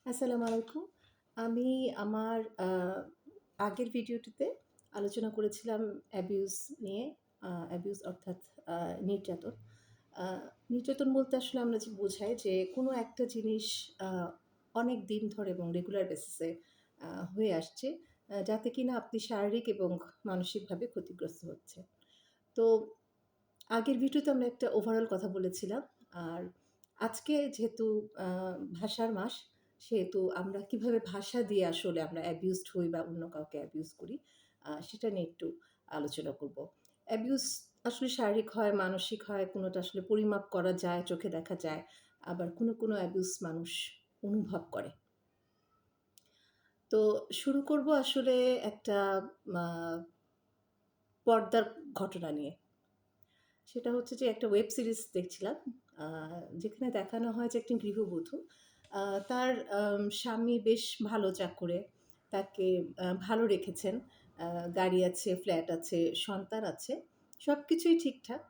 আসসালামু আলাইকুম। আমি আমার আগের ভিডিওটিতে আলোচনা করেছিলাম অ্যাবিউজ নিয়ে। অ্যাবিউজ অর্থাৎ আ নির্যাতন। আ নির্যাতন বলতে আসলে আমরা যে বোঝাই যে কোনো একটা জিনিস আ অনেক দিন ধরে এবং রেগুলার বেসিসে হয়ে আসছে, যাতে কিনা আপনি শারীরিক এবং মানসিকভাবে ক্ষতিগ্রস্ত হচ্ছেন। তো আগের ভিডিওতে আমরা একটা ওভারঅল কথা বলেছিলাম। আর আজকে যেহেতু আ ভাষার মাস, সেহেতু আমরা কিভাবে ভাষা দিয়ে আসলে আমরা অ্যাবিউজড হই বা অন্য কাউকে অ্যাবিউজ করি, সেটা নিয়ে একটু আলোচনা করব। অ্যাবিউজ আসলে শারীরিক হয়, মানসিক হয়, কোনোটা আসলে পরিমাপ করা যায়, চোখে দেখা যায়। আবার কোনো অ্যাবিউজ মানুষ অনুভব করে। তো শুরু করব আসলে একটা মা পর্দার ঘটনা নিয়ে। সেটা হচ্ছে যে একটা ওয়েব সিরিজ দেখছিলাম। আ যেখানে দেখানো হয় যে একটি গৃহবধূ আ তার স্বামী বেশ ভালো চাকুরে। তাকে ভালো রেখেছেন। আ গাড়ি আছে, ফ্ল্যাট আছে, সন্তান আছে। সবকিছুই ঠিকঠাক।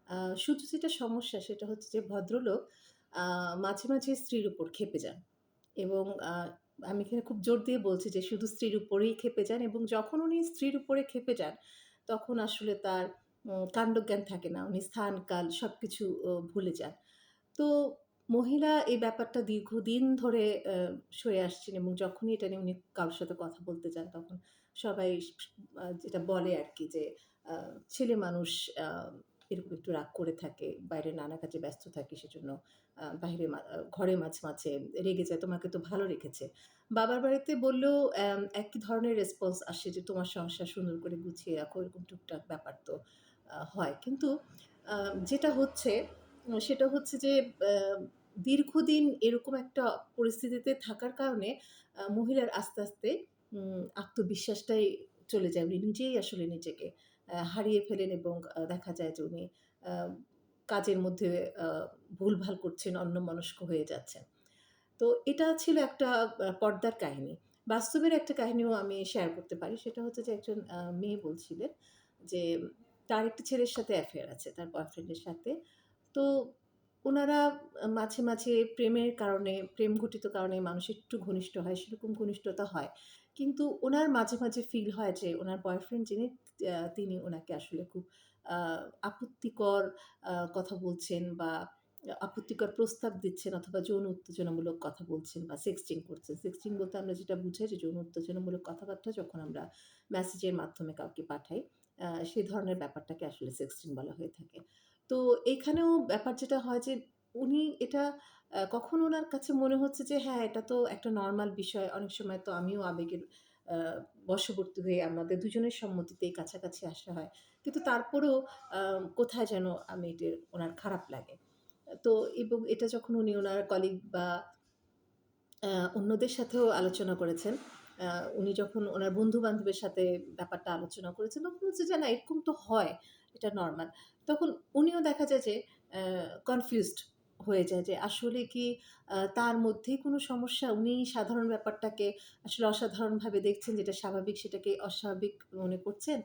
আ শুধু যেটা সমস্যা সেটা হচ্ছে যে ভদ্রলোক আ মাঝে মাঝে স্ত্রীর উপর ক্ষেপে যান। এবং আমি এখানে খুব জোর দিয়ে বলছি যে শুধু স্ত্রীর উপরেই ক্ষেপে যান এবং যখন উনি স্ত্রীর উপরে ক্ষেপে যান, তখন আসলে তার কাণ্ডজ্ঞান থাকে না। উনি স্থান, কাল সবকিছু ভুলে যান। তো মহিলা এই ব্যাপারটা দীর্ঘদিন ধরে সয়ে আসছেন এবং যখনই এটা নিয়ে উনি কারো সাথে কথা বলতে যান, তখন সবাই যেটা বলে আরকি যে, আ ছেলে মানুষ আ এরকম একটু রাগ করে থাকে। বাইরে নানা কাজে ব্যস্ত থাকে সেজন্য বাহিরে ঘরে মাঝে মাঝে রেগে যায়, "তোমাকে তো ভালো রেখেছে।" বাবার বাড়িতে বললেও একই ধরনের রেসপন্স আসে যে, "তোমার সংসার সুন্দর করে গুছিয়ে রাখো।" এরকম টুকটাক ব্যাপার তো হয়। কিন্তু আ যেটা হচ্ছে সেটা হচ্ছে যে দীর্ঘদিন এরকম একটা পরিস্থিতিতে থাকার কারণে মহিলার আস্তে আস্তে আত্মবিশ্বাসটাই চলে যায়। উনি নিজেই আসলে নিজেকে হারিয়ে ফেলেন এবং দেখা যায় যে উনি আ কাজের মধ্যে আ ভুলভাল করছেন, অন্যমনস্ক হয়ে যাচ্ছেন। তো এটা ছিল একটা পর্দার কাহিনী। বাস্তবের একটা কাহিনীও আমি শেয়ার করতে পারি। সেটা হচ্ছে যে একজন মেয়ে বলছিলেন যে তার একটি ছেলের সাথে অ্যাফেয়ার আছে, তার বয়ফ্রেন্ডের সাথে। তো উনারা মাঝে মাঝে প্রেমের কারণে, প্রেমঘটিত কারণে মানুষ একটু ঘনিষ্ঠ হয়, সেরকম ঘনিষ্ঠতা হয়। কিন্তু উনার মাঝে মাঝে ফিল হয় যে উনার বয়ফ্রেন্ড যিনি তিনি উনাকে আসলে খুব আ আপত্তিকর কথা বলছেন বা আপত্তিকর প্রস্তাব দিচ্ছেন অথবা যৌন উত্তেজনামূলক কথা বলছেন বা সেক্সটিং করছেন। সেক্সটিং বলতে আমরা যেটা বুঝাই যে যৌন উত্তেজনামূলক কথাবার্তা যখন আমরা মেসেজের মাধ্যমে কাউকে পাঠাই, সে ধরনের ব্যাপারটাকে আসলে সেক্সটিং বলা হয়ে থাকে। তো এখানেও ব্যাপার যেটা হয় যে উনি এটা কখনো উনার কাছে মনে হচ্ছে যে হ্যাঁ, এটা তো একটা নরমাল বিষয়। অনেক সময় তো আমিও আবেগের আ বশবর্তী হয়ে আমাদের দুজনের সম্মতিতেই কাছাকাছি আসা হয়। কিন্তু তারপরেও আ কোথায় যেন মেয়েটির উনার খারাপ লাগে। তো এবং এটা যখন উনি উনার কলিগ বা অন্যদের সাথেও আলোচনা করেছেন। আ উনি যখন উনার বন্ধু-বান্ধবের সাথে ব্যাপারটা আলোচনা করেছেন, তখন হচ্ছে যে না এরকম তো হয়, এটা নরমাল। তখন উনিও দেখা যায় যে কনফিউজড হয়ে যায় যে আসলে কি তার মধ্যেই কোনো সমস্যা? উনি সাধারণ ব্যাপারটাকে আসলে অসাধারণভাবে দেখছেন, যেটা স্বাভাবিক সেটাকে অস্বাভাবিক মনে করছেন।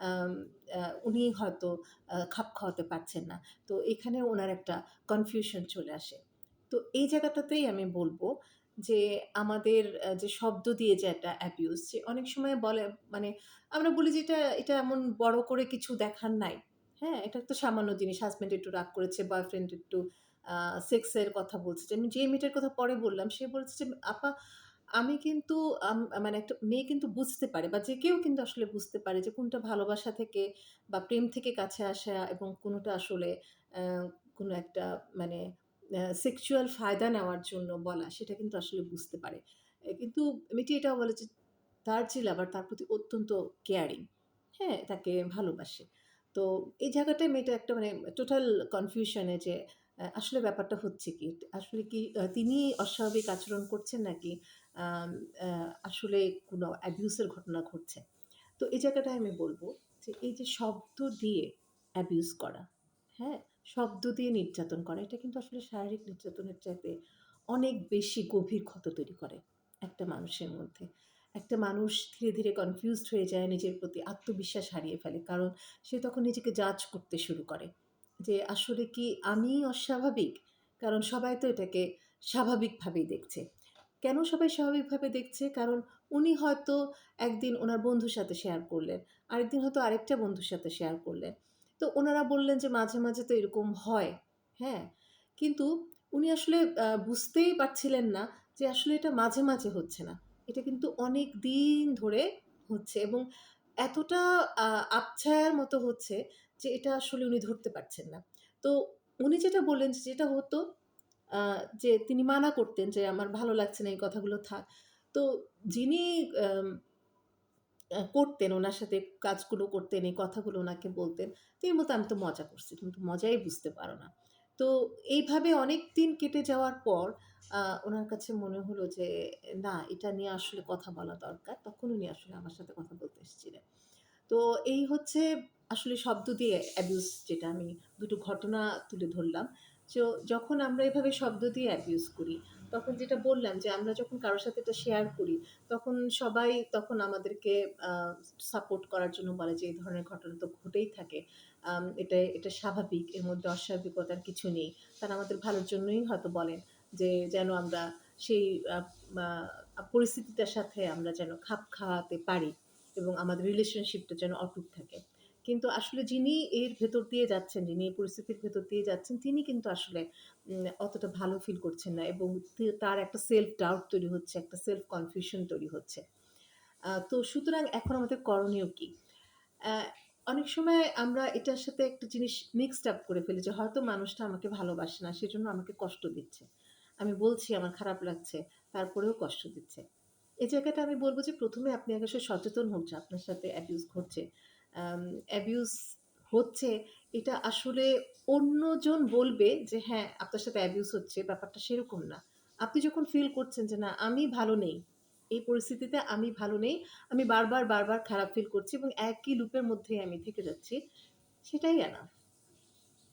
আম উনি হয়তো খাপ খাওয়াতে পারছেন না। তো এখানে উনার একটা কনফিউশন চলে আসে। তো এই জায়গাটাতেই আমি বলব যে আমাদের যে শব্দ দিয়ে যে একটা অ্যাবিউস, যে অনেক সময় বলে মানে আমরা বলি যে এটা এমন বড় করে কিছু দেখার নাই। হ্যাঁ? এটা তো সামান্য জিনিস। হাসব্যান্ড একটু রাগ করেছে, বয়ফ্রেন্ড একটু আ সেক্স এর কথা বলছে। যে মেয়েটার কথা পরে বললাম, সে বলছে যে, "আপা আমি কিন্তু মানে একটা মেয়ে কিন্তু বুঝতে পারে বা যে কেউ কিন্তু আসলে বুঝতে পারে যে কোনটা ভালোবাসা থেকে বা প্রেম থেকে কাছে আসা এবং কোনটা আসলে অ্যা কোনো একটা মানে সেক্সুয়াল ফায়দা নেওয়ার জন্য বলা, সেটা কিন্তু আসলে বুঝতে পারে। কিন্তু মেয়েটি এটাও বলে যে তার যে লাভার তার প্রতি অত্যন্ত কেয়ারিং। হ্যাঁ? তাকে ভালোবাসে। তো এই জায়গাটায় মেয়েটা একটা মানে টোটাল কনফিউশন এ যে আসলে ব্যাপারটা হচ্ছে কি? আসলে কি তিনি অস্বাভাবিক আচরণ করছেন নাকি আম আ আসলে কোনো অ্যাবিউস এর ঘটনা ঘটছে? তো এই জায়গাটায় আমি বলব যে এই যে শব্দ দিয়ে অ্যাবিউস করা, হ্যাঁ? শব্দ দিয়ে নির্যাতন করা, এটা কিন্তু আসলে শারীরিক নির্যাতনের চাইতে অনেক বেশি গভীর ক্ষত তৈরি করে একটা মানুষের মধ্যে। একটা মানুষ ধীরে ধীরে কনফিউজড হয়ে যায়, নিজের প্রতি আত্মবিশ্বাস হারিয়ে ফেলে। কারণ সে তখন নিজেকে জাজ করতে শুরু করে। যে আসলে কি আমিই অস্বাভাবিক? কারণ সবাই তো এটাকে স্বাভাবিকভাবেই দেখছে। কেন সবাই স্বাভাবিকভাবে দেখছে? কারণ উনি হয়তো একদিন উনার বন্ধুর সাথে শেয়ার করলেন। আরেকদিন হয়তো আরেকটা বন্ধুর সাথে শেয়ার করলেন। তো উনারা বললেন যে, "মাঝে, মাঝে তো এরকম হয়।" হ্যাঁ? কিন্তু উনি আসলে বুঝতেই পারছিলেন না যে আসলে এটা মাঝে, মাঝে হচ্ছে না। এটা কিন্তু অনেক দিন ধরে হচ্ছে এবং এতটা আ আবছায়ার মতো হচ্ছে যে এটা আসলে উনি ধরতে পারছেন না। তো উনি যেটা বললেন যে যেটা হতো আ যে তিনি মানা করতেন যে, "আমার ভালো লাগছে না, এই কথাগুলো থাক।" তো যিনি আম করতেন, উনার সাথে কাজগুলো করতেন, এই কথাগুলো উনাকে বলতেন। তিনি বলতেন, "আমি তো মজা করছি। তুমি তো মজাই বুঝতে পারো না।" তো এইভাবে অনেকদিন কেটে যাওয়ার পর উনার কাছে মনে হলো যে, না এটা নিয়ে আসলে কথা বলা দরকার। তখন উনি আসলে আমার সাথে কথা বলতে এসেছিলেন। তো এই হচ্ছে আসলে শব্দ দিয়ে অ্যাবিউস যেটা আমি দুটো ঘটনা তুলে ধরলাম। তো যখন আমরা এভাবে শব্দ দিয়ে অ্যাবিউস করি, তখন যেটা বললাম যে আমরা যখন কারো সাথে এটা শেয়ার করি, তখন সবাই তখন আমাদেরকে আ সাপোর্ট করার জন্য বলে যে, "এই ধরনের ঘটনা তো ঘটেই থাকে। এটা স্বাভাবিক। এর মধ্যে অস্বাভাবিকতার কিছু নেই।" তারা আমাদের ভালোর জন্যই হয়তো বলেন যে, যেন আমরা সেই আ মা পরিস্থিতিটার সাথে আমরা যেন খাপ খাওয়াতে পারি। এবং আমাদের রিলেশনশিপটা যেন অটুট থাকে। কিন্তু আসলে যিনি এর ভেতর দিয়ে যাচ্ছেন, যিনি এই পরিস্থিতির ভেতর দিয়ে যাচ্ছেন, তিনি কিন্তু আসলে অতটা ভালো ফিল করছেন না এবং তার একটা সেলফ ডাউট তৈরি হচ্ছে, একটা সেলফ কনফিউশন তৈরি হচ্ছে। তো সুতরাং এখন আমাদের করণীয় কি? অ্যা অনেক সময় আমরা এটার সাথে একটা জিনিস মিক্সড আপ করে ফেলি যে হয়তো মানুষটা আমাকে ভালোবাসে না, সেজন্য আমাকে কষ্ট দিচ্ছে। আমি বলছি আমার খারাপ লাগছে, তারপরেও কষ্ট দিচ্ছে। এই জায়গাটা আমি বলব যে ১ম এ আপনি আগে সচেতন হন যে আপনার সাথে অ্যাবিউস ঘটছে। অ্যাবিউস হচ্ছে এটা আসলে অন্যজন বলবে যে হ্যাঁ, আপনার সাথে অ্যাবিউস হচ্ছে, ব্যাপারটা সেরকম না। আপনি যখন ফিল করছেন যে না আমি ভালো নেই, এই পরিস্থিতিতে আমি ভালো নেই, আমি বারবার, বারবার খারাপ ফিল করছি এবং একই লুপের মধ্যেই আমি থেকে যাচ্ছি, সেটাই এনাফ।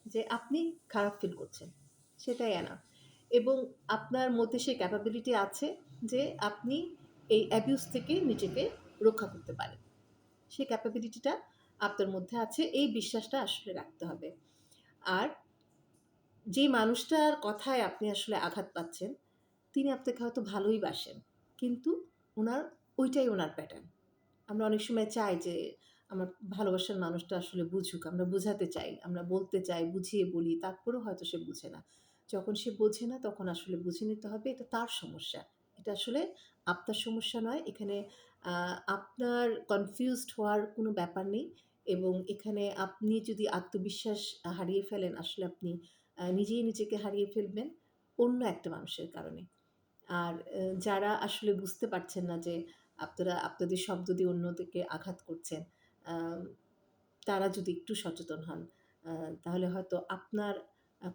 যে আপনি খারাপ ফিল করছেন। সেটাই এনাফ। এবং আপনার মধ্যে সেই ক্যাপাবিলিটি আছে যে আপনি এই অ্যাবিউস থেকে নিজেকে রক্ষা করতে পারেন। সেই ক্যাপাবিলিটিটা আপনার মধ্যে আছে। এই বিশ্বাসটা আসলে রাখতে হবে। আর যে মানুষটার কথায় আপনি আসলে আঘাত পাচ্ছেন, তিনি আপনাকে হয়তো ভালোই বাসেন। কিন্তু ওইটাই উনার প্যাটার্ন। আমরা অনেক সময় চাই যে আমার ভালোবাসার মানুষটা আসলে বুঝুক। আমরা বুঝাতে চাই, আমরা বলতে চাই, বুঝিয়ে বলি। তারপরেও হয়তো সে বুঝে না। যখন সে বোঝে না তখন আসলে বুঝে নিতে হবে এটা তার সমস্যা। এটা আসলে আপনার সমস্যা নয়। এখানে আ আপনার কনফিউজড হওয়ার কোনো ব্যাপার নেই এবং এখানে আপনি যদি আত্মবিশ্বাস হারিয়ে ফেলেন আসলে আপনি নিজেই নিজেকে হারিয়ে ফেলবেন অন্য একটা মানুষের কারণে। আর যারা আসলে বুঝতে পারছেন না যে আপনারা আপনাদের শব্দ দিয়ে অন্যদিকে আঘাত করছেন, আম তারা যদি একটু সচেতন হন, আ তাহলে হয়তো আপনার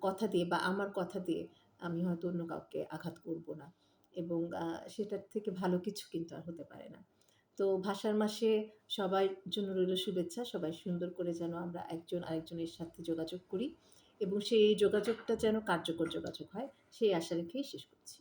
কথা দিয়ে বা আমার কথা দিয়ে আমি হয়তো অন্য কাউকে আঘাত করব না। এবং সেটার থেকে ভালো কিছু কিন্তু আর হতে পারে না। তো ভাষার মাসে সবার জন্য রইল শুভেচ্ছা। সবাই সুন্দর করে যেন আমরা একজন আরেকজনের সাথে যোগাযোগ করি এবং সেই যোগাযোগটা যেন কার্যকর যোগাযোগ হয়, সেই আশা রেখেই শেষ করছি।